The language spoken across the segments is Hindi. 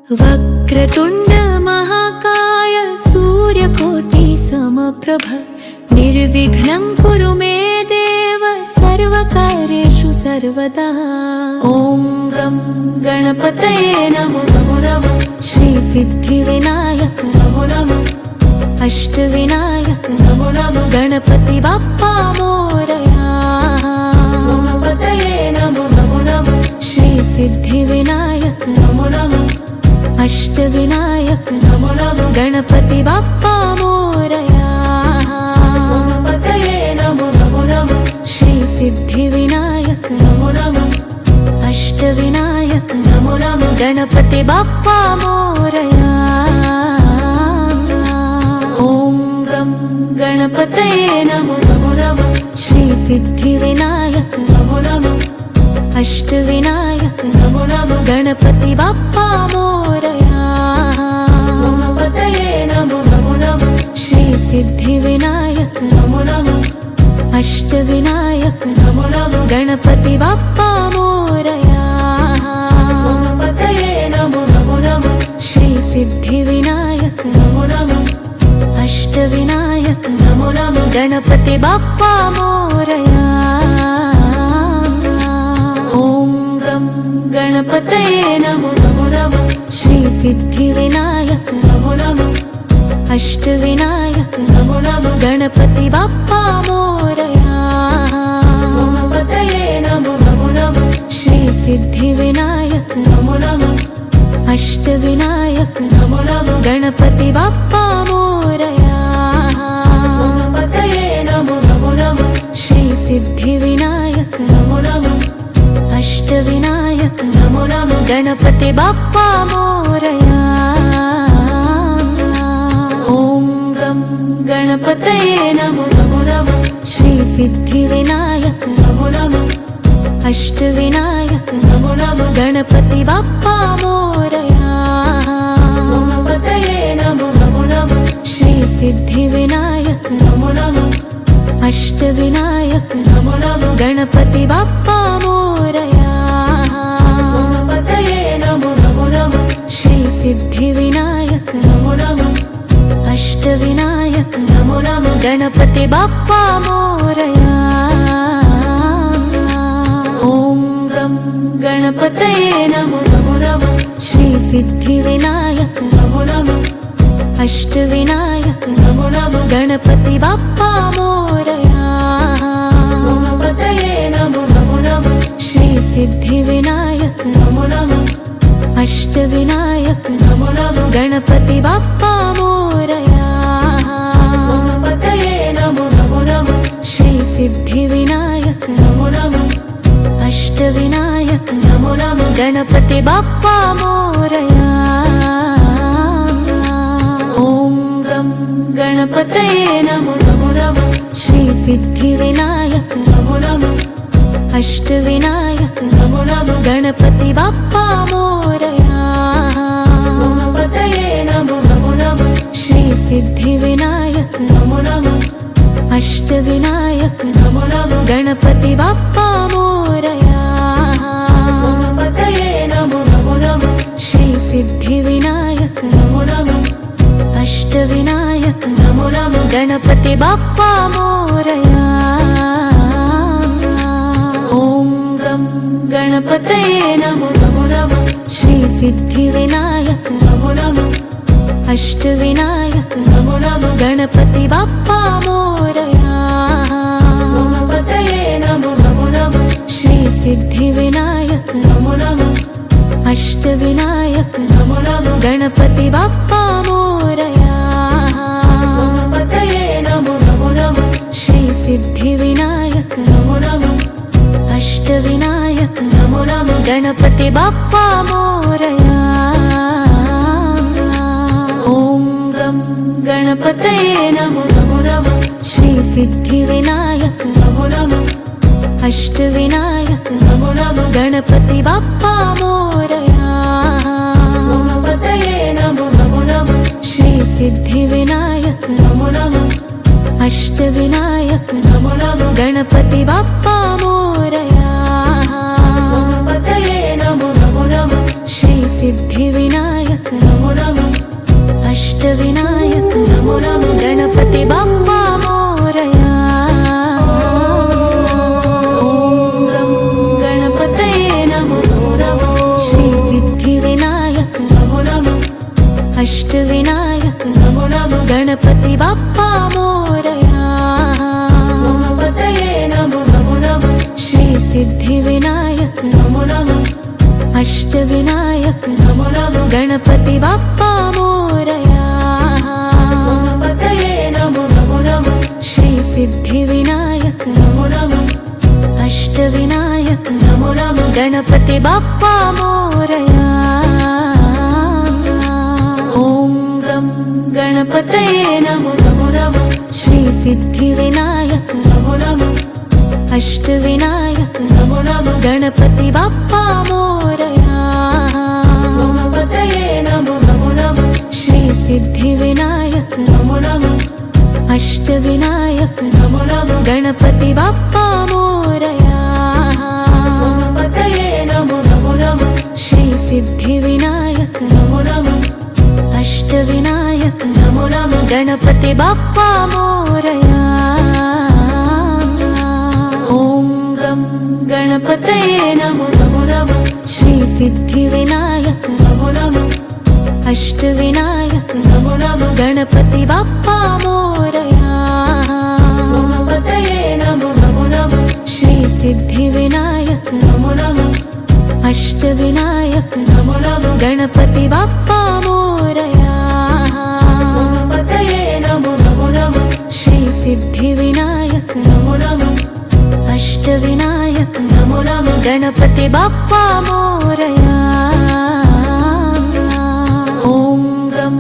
वक्रतुण्ड महाकाय सूर्यकोटि समप्रभ निर्विघ्नं कुरु मे देव सर्वकार्येषु सर्वदा। ॐ गं गणपतये नमो नमः। श्री सिद्धिविनायक नमो नमः। अष्टविनायक नमो नमः। गणपति बाप्पा मोरया। गणपतये नमो नमः। श्री सिद्धिविनायक नमो नमः। अष्टविनायक नमो नमः। गणपति बाप्पा मोरया। गणपतये नमो नमः। श्री सिद्धिविनायक नमो नमः। अष्टविनायक नमो नमः। गणपति बाप्पा मोरया। ॐ गं गणपतये नमो नमः। श्री सिद्धिविनायक नमो नमः। अष्टविनायक नमो नमः। गणपति बाप्पा मोरया। गणपतये नमो नमः। श्री सिद्धिविनायक नमो नमः। अष्टविनायक नमो नमः। गणपति बाप्पा मोरया। गणपतये नमो नमः। श्री सिद्धिविनायक नमो नमः। अष्टविनायक नमो नमः। गणपति बाप्पा मोरया। गणपतये नमो नमः। श्री सिद्धिविनायक नमो नमः। अष्टविनायक नमो नमः। गणपति बाप्पा मोरया। गणपतये नमो नमः। श्री सिद्धिविनायक नमो नमः। अष्टविनायक नमो नमः। गणपति बाप्पा मोरया। गणपतये नमो नमः। श्री सिद्धिविनायक नमो नमः। अष्टविनायक नमो नमः। गणपति बाप्पा मोरया। ॐ गं गणपतये नमो नमः। श्री सिद्धिविनायक नमो नमः। अष्टविनायक नमो नमः। गणपति बाप्पा मोरया। गणपतये नमो नमः। श्री सिद्धिविनायक नमो नमः। अष्टविनायक नमो नमः। गणपति बाप्पा मोरया। गणपतये नमो नमः। श्री सिद्धिविनायक नमो नमः। अष्टविनायक नमो नमः। गणपति बाप्पा मोरया। ॐ गं गणपतये नमो नमः। श्री सिद्धिविनायक नमो नमः। अष्टविनायक नमो नमः। गणपति बाप्पा मोरया। गणपतये नमो नमः। श्री सिद्धिविनायक नमो नमः। अष्टविनायक नमो नमः। गणपति बाप्पा मोरया। गणपतये नमो नमः। श्री सिद्धिविनायक नमो नमः। अष्टविनायक नमो नमः। गणपति बाप्पा मोरया। ॐ गं गणपतये नमो नमः। श्री सिद्धिविनायक नमो नमः। अष्टविनायक नमो नमः। गणपति बाप्पा मोरया। गणपतये नमो नमः। श्री सिद्धिविनायक नमो नमः। अष्टविनायक नमो नमः। गणपति बाप्पा मोरया। गणपतये नमो नमः। श्री सिद्धिविनायक नमो नमः। अष्टविनायक नमो नमः। गणपति बाप्पा मोरया। ॐ गं गणपतये नमो नमः। श्री सिद्धिविनायक नमो नमः। अष्टविनायक नमो नमः। गणपति बाप्पा मोरया। गणपतये नमो नमः। श्री सिद्धिविनायक नमो नमः। अष्टविनायक नमो नमः। गणपति बाप्पा मोरया। गणपतये नमो नमः। श्री सिद्धिविनायक नमो नमः। अष्टविनायक नमो नमः। गणपति बाप्पा मोरया। ॐ गं गणपतये नमो नमः। श्री सिद्धिविनायक नमो नमः। अष्टविनायक नमो नमः। गणपति बाप्पा मोरया। गणपतये नमो नमः। श्री सिद्धिविनायक नमो नमः। अष्टविनायक नमो नमः। गणपति बाप्पा मोरया। गणपतये नमो नमः। श्री सिद्धिविनायक गणपती बाप्पा मोरया. गणपतये नमो नमो नमो. श्री सिद्धिविनायक नमो नमो. अष्टविनायक नमो नमो. गणपती बाप्पा मोरया. गणपतये नमो नमो नमो. श्री सिद्धिविनायक नमो नमो. अष्टविनायक नमो नमो. गणपती बाप्पा मोरया. ओम गं गणपतये नमो नमो नमो. श्री सिद्धिविनायक नमो नमो. अष्टविनायक नमो नमो. गणपती बाप्पा मोरया. गणपतये नमो नमो नमो. श्री सिद्धिविनायक नमो नमो. अष्टविनायक नमो नमो. गणपती बाप्पा मोरया. गणपतये नमो नमो नमो. श्री सिद्धिविनायक नमो नमो. अष्टविनायक नमो नमो. गणपती बाप्पा मोरया. ओम गं गणपतये नमो नमो नमो. श्री सिद्धिविनायक नमो नमो. अष्टविनायक नमो नमो. गणपती बाप्पा मोरया. गणपतये नमो नमो नमो. श्री सिद्धिविनायक नमो नमो. अष्टविनायक नमो नमो. गणपती बाप्पा मोरया. गणपतये नमो नमो नमो. श्री सिद्धिविनायक नमो नमो. अष्टविनायक नमो नमो. गणपती बाप्पा मोरया. ओम गं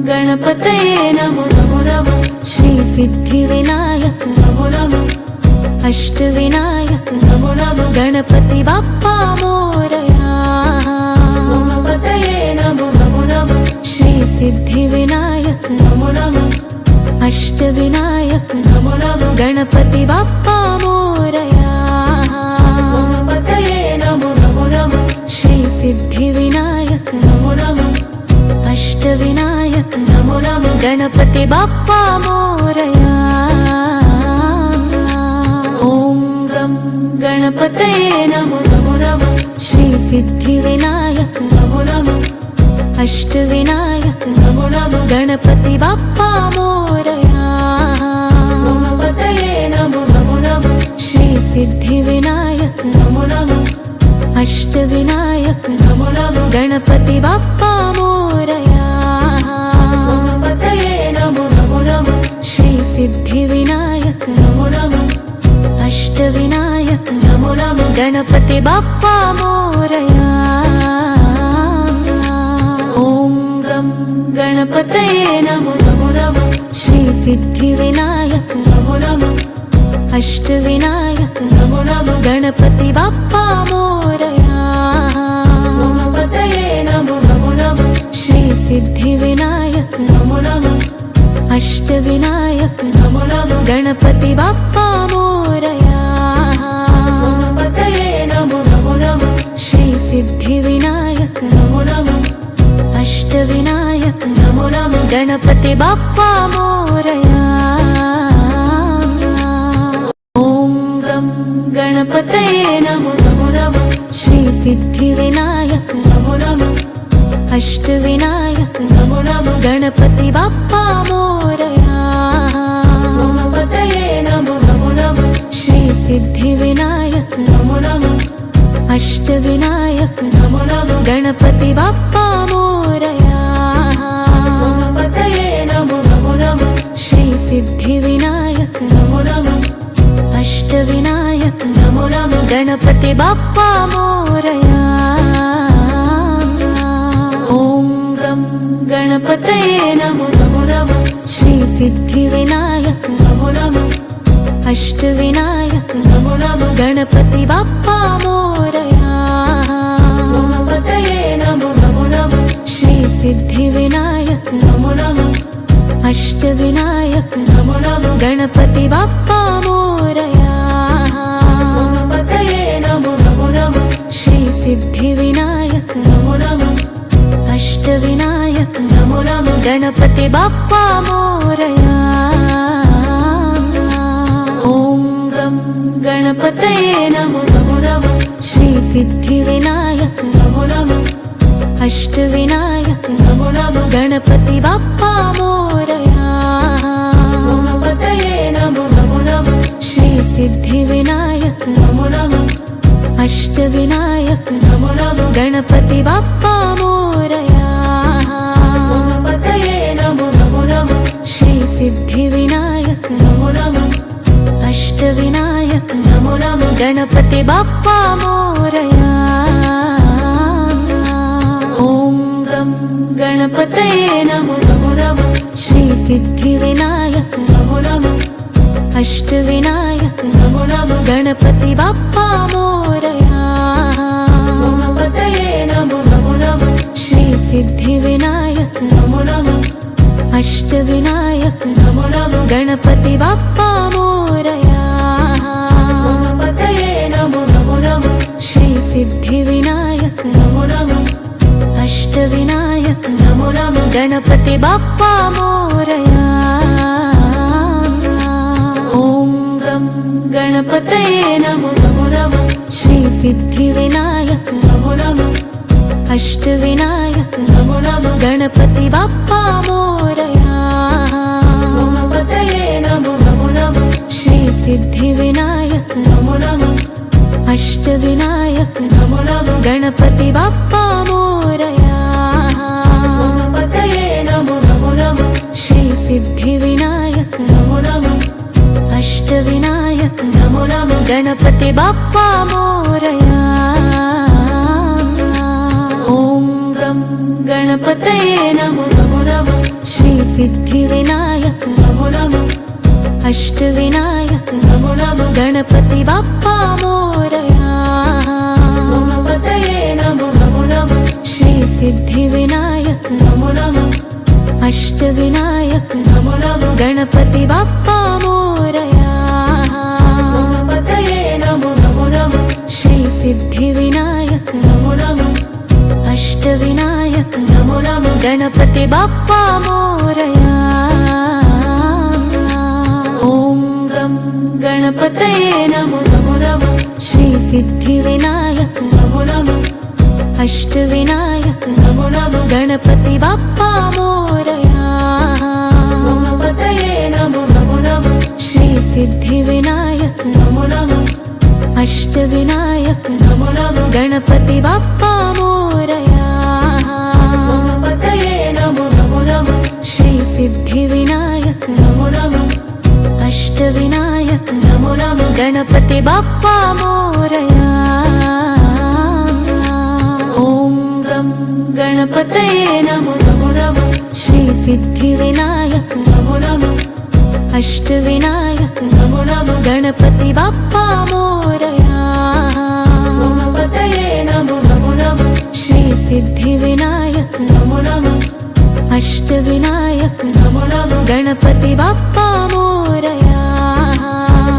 गणपतये नमो नमो नमो. श्री सिद्धिविनायक नमो नमो. अष्टविनायक नमो नमो. गणपती बाप्पा मोरया. गणपतये नमो नमो नमो. श्री सिद्धिविनायक नमो नमो. अष्टविनायक नमो नमो. गणपती बाप्पा मोरया. गणपतये नमो नमो नमो. श्री सिद्धिविनायक नमो नमो. अष्टविनायक नमो नमो. गणपती बाप्पा मोरया. ओम गं गणपतये नमो नमो नमो. श्री सिद्धिविनायक नमो नमो. अष्टविनायक नमो नमो. गणपती बाप्पा मोरया. गणपतये नमो नमो नमो. श्री सिद्धिविनायक नमो नमो. अष्टविनायक नमो नमो. गणपती बाप्पा मोरया. गणपतये नमो नमो नमो. श्री सिद्धिविनायक नमो नमो. अष्टविनायक नमो नमो. गणपती बाप्पा मोरया. ओम गं गणपतये नमो नमो नमो. श्री सिद्धिविनायक नमो नमो. अष्टविनायक नमो नमो. गणपती बाप्पा मोरया. गणपतये नमो नमो नमो. श्री सिद्धिविनायक नमो नमो. अष्टविनायक नमो नमो. गणपती बाप्पा मोरया. गणपतये नमो नमो नमो. श्री सिद्धिविनायक नमो नमो. अष्टविनायक नमो नमो. गणपती बाप्पा मोरया. ओम गं गणपतये नमो नमो नमो. श्री सिद्धिविनायक नमो नमो. अष्टविनायक नमो नमो. गणपती बाप्पा मोरया. गणपतये नमो नमो नमो. श्री सिद्धिविनायक नमो नमो. अष्टविनायक नमो नमो. गणपती बाप्पा मोरया. गणपतये नमो नमो नमो. श्री सिद्धिविनायक नमो नमो. अष्टविनायक नमो नमो. गणपती बाप्पा मोरया. ओम गं गणपतये नमो नमो नमो. श्री सिद्धिविनायक नमो नमो. अष्टविनायक नमो नमो. गणपती बाप्पा मोरया. गणपतये नमो नमो नमो. श्री सिद्धिविनायक नमो नमो. अष्टविनायक नमो नमो. गणपती बाप्पा मोरया. गणपतये नमो नमो नमो. श्री सिद्धिविनायक नमो नमो. अष्टविनायक नमो नमो. गणपती बाप्पा मोरया. ओम गं गणपतये नमो नमो नमो. श्री सिद्धिविनायक नमो नमो. अष्टविनायक नमो नमो. गणपती बाप्पा मोरया. श्री सिद्धिविनायक नमो नमः अष्टविनायक नमो नमः गणपती बाप्पा मोरया गणपतये नमो नमो नमः श्री सिद्धिविनायक नमो नमः अष्टविनायक नमो नमः गणपती बाप्पा मोरया ॐ गं गणपतये नमो नमो नमः श्री सिद्धिविनायक नमो नमः अष्टविनायक नमो नमः गणपती बाप्पा मोरया गणपतये नमो नमो नमः श्री सिद्धिविनायक नमो नमः अष्टविनायक नमो नमः गणपती बाप्पा मोरया गणपतये नमो नमो नमः श्री सिद्धिविनायक नमो नमः अष्टविनायक नमो नमः गणपती बाप्पा मोरया ॐ गं गणपतये नमो नमो नमः श्री सिद्धिविनायक नमो नमः अष्टविनायक नमो नमः गणपती बाप्पा मोरया गणपतये नमो नमो नमः श्री सिद्धिविनायक नमो नमः अष्टविनायक नमो नमः गणपती बाप्पा मोरया गणपतये नमो नमो नमः श्री सिद्धिविनायक नमो नमः अष्टविनायक नमो नमः गणपती बाप्पा मोरया ॐ गं गणपतये नमो नमो नमः श्री सिद्धिविनायक नमो नमः अष्टविनायक नमो नमः गणपती बाप्पा मोरया गणपतये नमो नमो नमः श्री सिद्धिविनायक नमो नमः अष्टविनायक नमो नमः गणपती बाप्पा मोरया गणपतये नमो नमो नमः श्री सिद्धिविनायक नमो नमः अष्टविनायक नमो नमः गणपती बाप्पा मोरया ॐ गं गणपतये नमो नमो नमः श्री सिद्धिविनायक नमो नमः अष्टविनायक नमो नमः गणपती बाप्पा मोरया गणपतये नमो नमो नमः श्री सिद्धिविनायक नमो नमः अष्टविनायक नमो नमः गणपती बाप्पा मोरया गणपतये नमो नमो नमः श्री सिद्धिविनायक नमो नमः अष्टविनायक नमो नमः गणपती बाप्पा मोरया ॐ गं गणपतये नमो नमो नमः श्री सिद्धिविनायक नमो नमः अष्टविनायक नमो नमः गणपती बाप्पा मोरया गणपतये नमो नमो नमः श्री सिद्धिविनायक नमो नमः अष्टविनायक नमो नमः गणपती बाप्पा मोरया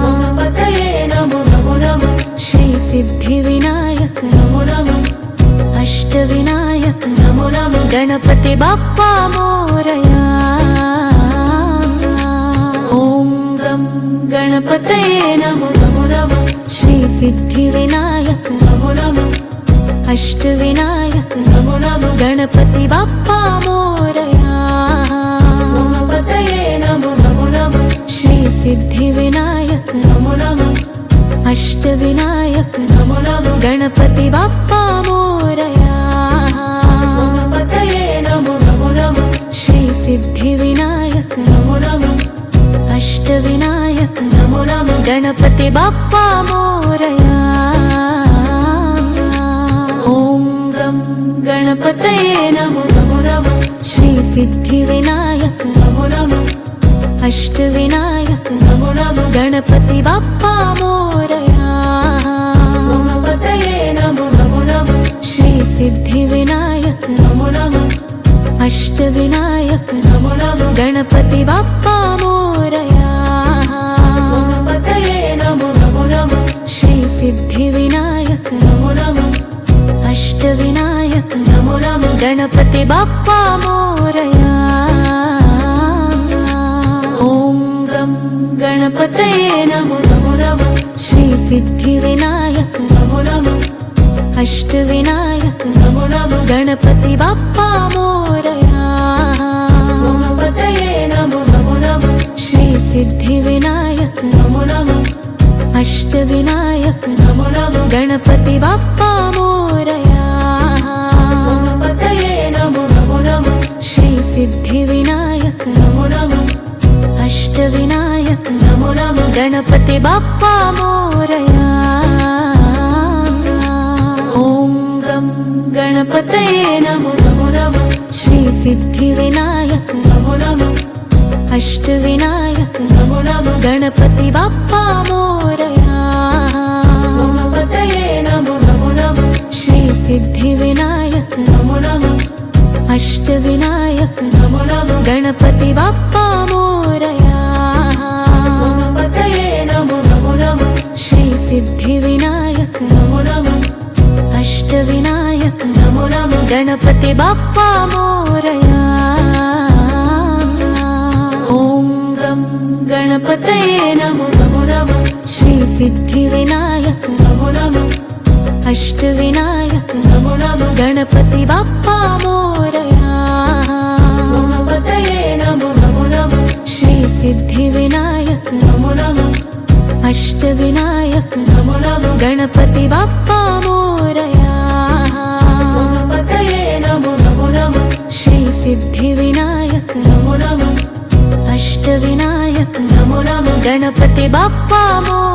गणपतये नमो नमो नमः श्री सिद्धिविनायक नमो नमः अष्टविनायक नमो नमः गणपती बाप्पा मोरया ॐ गं गणपतये नमो नमो नमः श्री सिद्धिविनायक नमो नमः अष्टविनायक नमो नमः गणपती बाप्पा मोरया गणपतये नमो नमो नमः श्री सिद्धिविनायक नमो नमः अष्टविनायक नमो नमः गणपती बाप्पा मोरया गणपतये नमो नमो नमः श्री सिद्धिविनायक नमो नमः अष्टविनायक नमो नमः गणपती बाप्पा मोरया ॐ गं गणपतये नमो नमो नमः श्री सिद्धिविनायक नमो नमः अष्टविनायक नमो नमः गणपती बाप्पा मोरया गणपतये नमो नमो नमः श्री सिद्धिविनायक नमो नमः अष्टविनायक नमो नमः गणपती बाप्पा मोरया गणपतये नमो नमो नमः श्री सिद्धिविनायक नमो नमः अष्टविनायक नमो नमः गणपती बाप्पा मोरया ॐ गं गणपतये नमो नमो नमः श्री सिद्धिविनायक नमो नमः अष्टविनायक नमो नमः गणपती बाप्पा मोरया गणपतये नमो नमो नमः श्री सिद्धिविनायक नमो नमः अष्टविनायक नमो नमः गणपती बाप्पा मोरया गणपतये नमो नमो नमः श्री सिद्धिविनायक नमो नमः अष्टविनायक नमो नमः गणपती बाप्पा मोरया ॐ गं गणपतये नमो नमो नमः श्री सिद्धिविनायक नमो नमः अष्टविनायक नमो नमः गणपती बाप्पा मोरया गणपतये नमो नमो नमः श्री सिद्धिविनायक नमो नमः अष्टविनायक नमो नमः गणपती बाप्पा मोरया गणपतये नमो नमो नमः श्री सिद्धिविनायक नमो नमः अष्टविनायक नमो नमः गणपती बाप्पा मोरया ॐ गं गणपतये नमो नमो नमः श्री सिद्धिविनायक नमो नमः अष्टविनायक नमो नमः गणपती बाप्पा मोरया गणपतये नमो नमो नमः श्री सिद्धिविनायक नमो नमः अष्टविनायक नमो नमः गणपती बाप्पा मोरया गणपतये नमो नमो नमः श्री सिद्धिविनायक नमो नमः अष्टविनायक नमो नमः गणपती बाप्पा मोरया